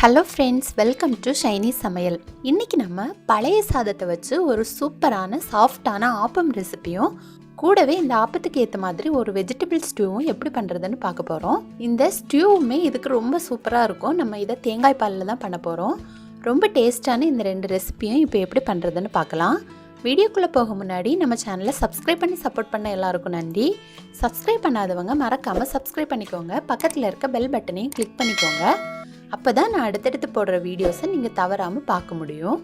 Hello friends, welcome to Shiny சமையல். இன்றைக்கி நம்ம பழைய சாதத்தை வச்சு ஒரு சூப்பரான சாஃப்டான ஆப்பம் ரெசிபியும் கூடவே இந்த ஆப்பத்துக்கு ஏற்ற மாதிரி ஒரு வெஜிடபிள் ஸ்டியூவும் எப்படி பண்ணுறதுன்னு பார்க்க போகிறோம். இந்த ஸ்டியூவுமே இதுக்கு ரொம்ப சூப்பராக இருக்கும். நம்ம இதை தேங்காய் பாலில் தான் பண்ண போகிறோம். ரொம்ப டேஸ்டான இந்த ரெண்டு ரெசிபியும் இப்போ எப்படி பண்ணுறதுன்னு பார்க்கலாம். வீடியோக்குள்ளே போக முன்னாடி நம்ம சேனலை சப்ஸ்கிரைப் பண்ணி சப்போர்ட் பண்ண எல்லாருக்கும் நன்றி. சப்ஸ்கிரைப் பண்ணாதவங்க மறக்காமல் சப்ஸ்கிரைப் பண்ணிக்கோங்க. பக்கத்தில் இருக்க பெல் பட்டனையும் கிளிக் பண்ணிக்கோங்க. அப்போ தான் நான் அடுத்தடுத்து போடுற வீடியோஸை நீங்கள் தவறாமல் பார்க்க முடியும்.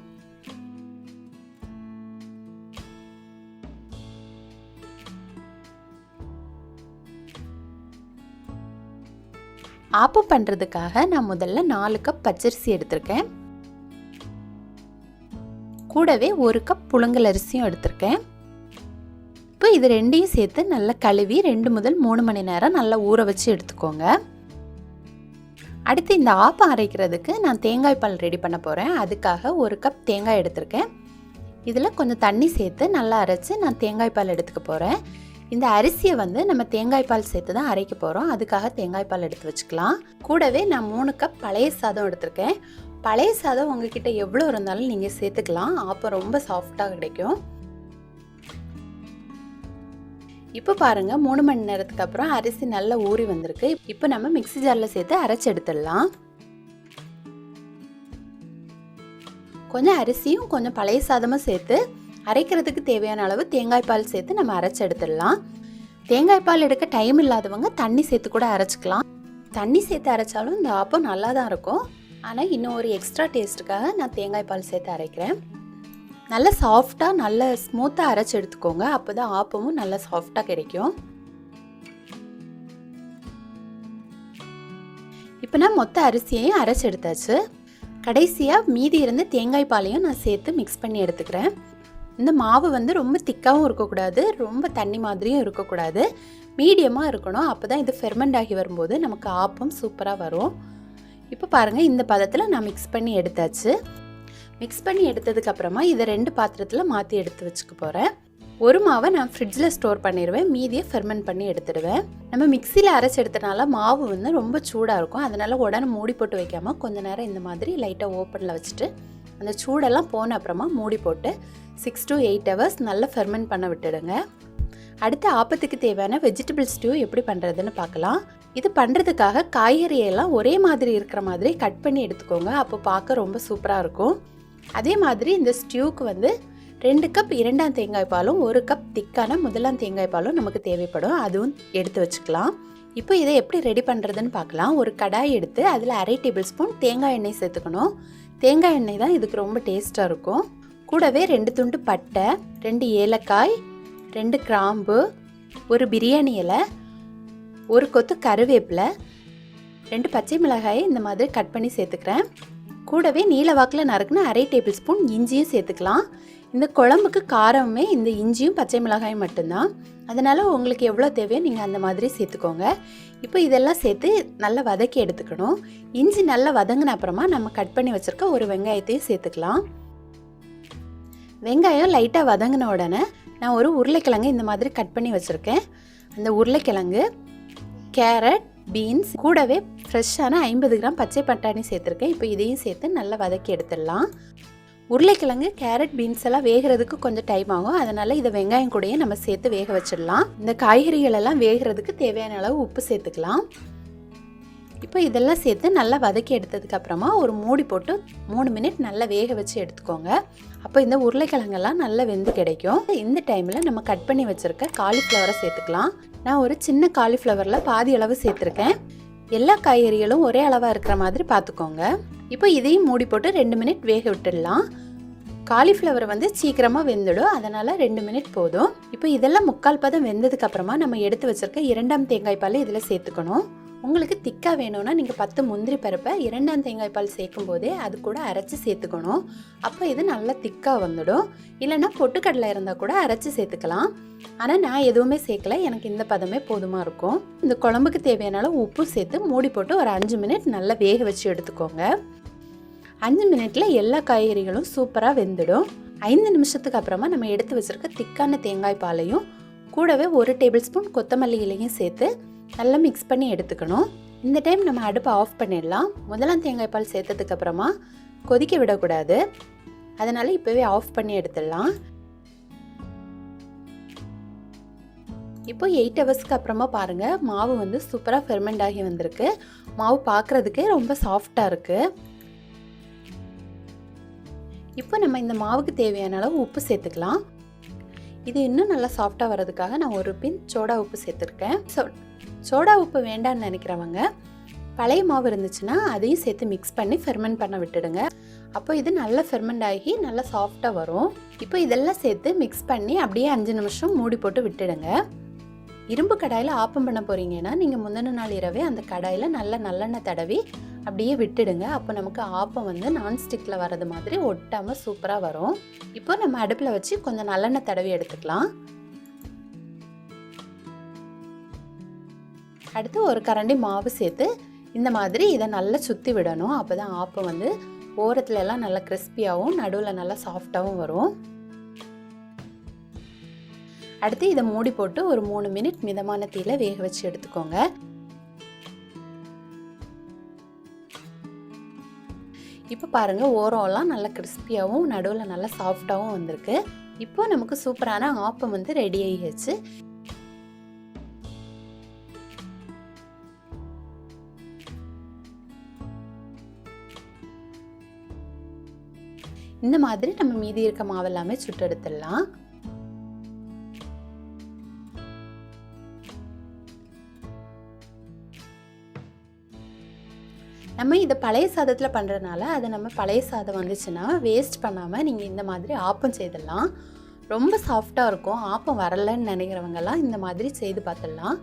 ஆப்பம் பண்ணுறதுக்காக நான் முதல்ல 4 கப் பச்சரிசி எடுத்திருக்கேன். கூடவே 1 கப் புழுங்கல் அரிசியும் எடுத்திருக்கேன். இப்போ இது ரெண்டையும் சேர்த்து நல்லா கழுவி 2 முதல் 3 மணி நேரம் நல்லா ஊற வச்சு எடுத்துக்கோங்க. அடுத்து இந்த ஆப்பம் அரைக்கிறதுக்கு நான் தேங்காய் பால் ரெடி பண்ண போகிறேன். அதுக்காக 1 கப் தேங்காய் எடுத்திருக்கேன். இதில் கொஞ்சம் தண்ணி சேர்த்து நல்லா அரைச்சி நான் தேங்காய் பால் எடுத்துக்க போகிறேன். இந்த அரிசியை நம்ம தேங்காய் பால் சேர்த்து தான் அரைக்க போகிறோம். அதுக்காக தேங்காய் பால் எடுத்து வச்சுக்கலாம். கூடவே நான் 3 கப் பழைய சாதம் எடுத்திருக்கேன். பழைய சாதம் உங்ககிட்ட எவ்வளோ இருந்தாலும் நீங்கள் சேர்த்துக்கலாம். ஆப்பம் ரொம்ப சாஃப்டாக கிடைக்கும். இப்போ பாருங்கள், 3 மணி நேரத்துக்கு அப்புறம் அரிசி நல்லா ஊறி வந்திருக்கு. இப்போ நம்ம மிக்ஸி ஜாரில் சேர்த்து அரைச்சி எடுத்துடலாம். கொஞ்சம் அரிசியும் கொஞ்சம் பழைய சாதமும் சேர்த்து அரைக்கிறதுக்கு தேவையான அளவு தேங்காய் பால் சேர்த்து நம்ம அரைச்சி எடுத்துடலாம். தேங்காய் பால் எடுக்க டைம் இல்லாதவங்க தண்ணி சேர்த்து கூட அரைச்சிக்கலாம். தண்ணி சேர்த்து அரைச்சாலும் இந்த ஆப்பம் நல்லா தான் இருக்கும். ஆனால் இன்னும் ஒரு எக்ஸ்ட்ரா டேஸ்ட்டுக்காக நான் தேங்காய் பால் சேர்த்து அரைக்கிறேன். நல்லா சாஃப்டாக நல்லா ஸ்மூத்தாக அரைச்சி எடுத்துக்கோங்க. அப்போ தான் ஆப்பமும் நல்லா சாஃப்டாக கிடைக்கும். இப்போ நான் மொத்த அரிசியையும் அரைச்சி எடுத்தாச்சு. கடைசியாக மீதி இருந்து தேங்காய் பாலையும் நான் சேர்த்து மிக்ஸ் பண்ணி எடுத்துக்கிறேன். இந்த மாவு ரொம்ப திக்காகவும் இருக்கக்கூடாது, ரொம்ப தண்ணி மாதிரியும் இருக்கக்கூடாது, மீடியமாக இருக்கணும். அப்போ தான் இது ஃபெர்மெண்ட் ஆகி வரும்போது நமக்கு ஆப்பம் சூப்பராக வரும். இப்போ பாருங்கள், இந்த பதத்தில் நான் மிக்ஸ் பண்ணி எடுத்தாச்சு. மிக்ஸ் பண்ணி எடுத்ததுக்கப்புறமா இதை 2 பாத்திரத்தில் மாற்றி எடுத்து வச்சுக்க போகிறேன். ஒரு மாவை நான் ஃப்ரிட்ஜில் ஸ்டோர் பண்ணிடுவேன், மீதியை ஃபெர்மெண்ட் பண்ணி எடுத்துடுவேன். நம்ம மிக்சியில் அரைச்சி எடுத்தனால மாவு ரொம்ப சூடாக இருக்கும். அதனால் உடனே மூடி போட்டு வைக்காமல் கொஞ்சம் நேரம் இந்த மாதிரி லைட்டாக ஓப்பனில் வச்சுட்டு அந்த சூடெல்லாம் போன அப்புறமா மூடி போட்டு 6 to 8 hours நல்லா ஃபெர்மெண்ட் பண்ண விட்டுடுங்க. அடுத்து ஆப்பத்துக்கு தேவையான வெஜிடபிள் ஸ்டியூ எப்படி பண்ணுறதுன்னு பார்க்கலாம். இது பண்ணுறதுக்காக காய்கறியெல்லாம் ஒரே மாதிரி இருக்கிற மாதிரி கட் பண்ணி எடுத்துக்கோங்க. அப்போ பார்க்க ரொம்ப சூப்பராக இருக்கும். அதே மாதிரி இந்த ஸ்டியூக்கு 2 கப் 2ஆம் தேங்காய் பாலும் 1 கப் திக்கான 1ஆம் தேங்காய் பாலும் நமக்கு தேவைப்படும். அதுவும் எடுத்து வச்சுக்கலாம். இப்போ இதை எப்படி ரெடி பண்ணுறதுன்னு பார்க்கலாம். ஒரு கடாய் எடுத்து அதில் 1/2 டேபிள் ஸ்பூன் தேங்காய் எண்ணெய் சேர்த்துக்கணும். தேங்காய் எண்ணெய் தான் இதுக்கு ரொம்ப டேஸ்ட்டாக இருக்கும். கூடவே 2 துண்டு பட்டை, 2 ஏலக்காய், 2 கிராம்பு, ஒரு பிரியாணி இலை, 1 கொத்து கருவேப்பிலை, 2 பச்சை மிளகாயை இந்த மாதிரி கட் பண்ணி சேர்த்துக்கிறேன். கூடவே நீல வாக்கில் நறுக்குன்னு 1/2 டேபிள் ஸ்பூன் இஞ்சியும் சேர்த்துக்கலாம். இந்த குழம்புக்கு காரமே இந்த இஞ்சியும் பச்சை மிளகாயும் மட்டும்தான். அதனால் உங்களுக்கு எவ்வளோ தேவையோ நீங்கள் அந்த மாதிரி சேர்த்துக்கோங்க. இப்போ இதெல்லாம் சேர்த்து நல்லா வதக்கி எடுத்துக்கணும். இஞ்சி நல்லா வதங்கின அப்புறமா நம்ம கட் பண்ணி வச்சுருக்க ஒரு வெங்காயத்தையும் சேர்த்துக்கலாம். வெங்காயம் லைட்டாக வதங்கின உடனே நான் ஒரு உருளைக்கிழங்கு இந்த மாதிரி கட் பண்ணி வச்சுருக்கேன். அந்த உருளைக்கிழங்கு, கேரட், பீன்ஸ், கூடவே ஃப்ரெஷ்ஷான 50 கிராம் பச்சை பட்டாணி சேர்த்துருக்கேன். இப்போ இதையும் சேர்த்து நல்லா வதக்கி எடுத்துடலாம். உருளைக்கிழங்கு, கேரட், பீன்ஸ் எல்லாம் வேகிறதுக்கு கொஞ்சம் டைம் ஆகும். அதனால் இதை வெங்காயம் கூடயே நம்ம சேர்த்து வேக வச்சிடலாம். இந்த காய்கறிகள் எல்லாம் வேகிறதுக்கு தேவையான அளவு உப்பு சேர்த்துக்கலாம். இப்போ இதெல்லாம் சேர்த்து நல்லா வதக்கி எடுத்ததுக்கப்புறமா ஒரு மூடி போட்டு 3 மினிட் நல்லா வேக வச்சு எடுத்துக்கோங்க. அப்போ இந்த உருளைக்கிழங்கெல்லாம் நல்லா வெந்து கிடைக்கும். இந்த டைமில் நம்ம கட் பண்ணி வச்சுருக்க காலிஃப்ளவரை சேர்த்துக்கலாம். நான் ஒரு சின்ன காலிஃப்ளவரில் பாதி அளவு சேர்த்துருக்கேன். எல்லா காய்கறிகளும் ஒரே அளவாக இருக்கிற மாதிரி பார்த்துக்கோங்க. இப்போ இதையும் மூடி போட்டு 2 மினிட் வேக விட்டுடலாம். காலிஃப்ளவர் சீக்கிரமாக வெந்துடும், அதனால் 2 மினிட் போதும். இப்போ இதெல்லாம் 3/4 பதம் வெந்ததுக்கப்புறமா நம்ம எடுத்து வச்சுருக்க 2ஆம் தேங்காய் பால் இதில் சேர்த்துக்கணும். உங்களுக்கு திக்காக வேணும்னா நீங்கள் 10 முந்திரி பருப்பை 2ஆம் தேங்காய் பால் சேர்க்கும் போதே அது கூட அரைச்சி சேர்த்துக்கணும். அப்போ இது நல்லா திக்காக வந்துடும். இல்லைன்னா பொட்டுக்கடலை இருந்தால் கூட அரைச்சி சேர்த்துக்கலாம். ஆனால் நான் எதுவுமே சேர்க்கல, எனக்கு இந்த பதமே போதுமாக இருக்கும். இந்த குழம்புக்கு தேவையான உப்பு சேர்த்து மூடி போட்டு ஒரு 5 மினிட் நல்லா வேக வச்சு எடுத்துக்கோங்க. 5 மினிட்ல எல்லா காய்கறிகளும் சூப்பராக வெந்துடும். 5 நிமிஷத்துக்கு அப்புறமா நம்ம எடுத்து வச்சுருக்க திக்கான தேங்காய் பாலையும் கூடவே 1 டேபிள் ஸ்பூன் கொத்தமல்லி இலையும் சேர்த்து நல்லா மிக்ஸ் பண்ணி எடுத்துக்கணும். இந்த டைம் நம்ம அடுப்பை ஆஃப் பண்ணிடலாம். முதலாம் தேங்காய் பால் சேர்த்ததுக்கப்புறமா கொதிக்க விடக்கூடாது. அதனால் இப்போவே ஆஃப் பண்ணி எடுத்துடலாம். இப்போ 8 ஹவர்ஸ்க்கு அப்புறமா பாருங்கள், மாவு வந்து சூப்பராக ஃபெர்மெண்ட் ஆகி வந்திருக்கு. மாவு பார்க்குறதுக்கே ரொம்ப சாஃப்டாக இருக்குது. இப்போ நம்ம இந்த மாவுக்கு தேவையான அளவு உப்பு சேர்த்துக்கலாம். இது இன்னும் நல்லா சாஃப்டாக வர்றதுக்காக நான் ஒரு பின் சோடா உப்பு சேர்த்துருக்கேன். சோடா உப்பு வேண்டான்னு நினைக்கிறவங்க பழைய மாவு இருந்துச்சுன்னா அதையும் சேர்த்து மிக்ஸ் பண்ணி ஃபெர்மெண்ட் பண்ண விட்டுடுங்க. அப்போ இது நல்லா ஃபெர்மெண்ட் ஆகி நல்லா சாஃப்டாக வரும். இப்போ இதெல்லாம் சேர்த்து மிக்ஸ் பண்ணி அப்படியே 5 நிமிஷம் மூடி போட்டு விட்டுடுங்க. இரும்பு கடாயில் ஆப்பம் பண்ண போகிறீங்கன்னா நீங்கள் முந்தின நாள் இரவே அந்த கடாயில் நல்லா நல்லெண்ணெய் தடவி அப்படியே விட்டுடுங்க. அப்போ நமக்கு ஆப்பம் வந்து நான்ஸ்டிக்கில் வர்றது மாதிரி ஒட்டாமல் சூப்பராக வரும். இப்போ நம்ம அடுப்பில் வச்சு கொஞ்சம் நல்லெண்ணெய் தடவி எடுத்துக்கலாம். அடுத்து ஒரு கரண்டி மாவு சேர்த்து இந்த மாதிரி இதை நல்லா சுற்றி விடணும். அப்போ தான் ஆப்பம் வந்து ஓரத்துல எல்லாம் நல்லா கிறிஸ்பியாகவும் நடுவில் நல்லா சாஃப்டாகவும் வரும். அடுத்து இதை மூடி போட்டு ஒரு 3 மினிட் மிதமான தீயில வேக வச்சு எடுத்துக்கோங்க. இப்போ பாருங்கள், ஓரம்லாம் நல்லா கிறிஸ்பியாகவும் நடுவில் நல்லா சாஃப்டாகவும் வந்திருக்கு. இப்போ நமக்கு சூப்பரான ஆப்பம் வந்து ரெடி ஆகிடுச்சு. இந்த மாதிரி நம்ம மீதி இருக்க மாவு எல்லாமே சுட்டு எடுத்துடலாம். நம்ம இதை பழைய சாதத்தில் பண்ணுறதுனால அதை நம்ம பழைய சாதம் வந்துச்சுன்னா வேஸ்ட் பண்ணாமல் நீங்கள் இந்த மாதிரி ஆப்பம் செய்திடலாம். ரொம்ப சாஃப்டாக இருக்கும். ஆப்பம் வரலைன்னு நினைக்கிறவங்கெல்லாம் இந்த மாதிரி செய்து பார்த்துடலாம்.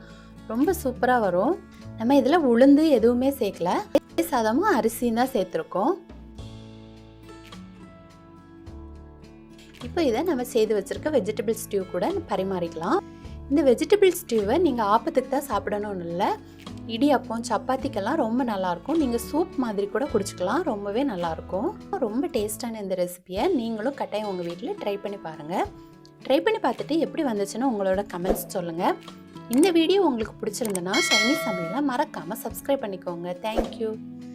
ரொம்ப சூப்பராக வரும். நம்ம இதில் உளுந்து எதுவுமே சேர்க்கல, பழைய சாதமும் அரிசியும் தான் சேர்த்துருக்கோம். இப்போ இதை நம்ம செய்து வச்சுருக்க வெஜிடபிள் ஸ்டியூ கூட பரிமாறிக்கலாம். இந்த வெஜிடபிள் ஸ்டியூவை நீங்கள் ஆப்பத்துக்கு தான் சாப்பிடணும்னு இல்லை, இடியாப்பம் சப்பாத்திக்கெல்லாம் ரொம்ப நல்லாயிருக்கும். நீங்கள் சூப் மாதிரி கூட குடிச்சிக்கலாம், ரொம்பவே நல்லாயிருக்கும். ரொம்ப டேஸ்டான இந்த ரெசிபியை நீங்களும் கட்டாயம் உங்கள் வீட்டில் ட்ரை பண்ணி பாருங்கள். ட்ரை பண்ணி பார்த்துட்டு எப்படி வந்துச்சுன்னு உங்களோட கமெண்ட்ஸ் சொல்லுங்கள். இந்த வீடியோ உங்களுக்கு பிடிச்சிருந்தனா சைனீஸ் சமையலை மறக்காமல் சப்ஸ்கிரைப் பண்ணிக்கோங்க. தேங்க்யூ.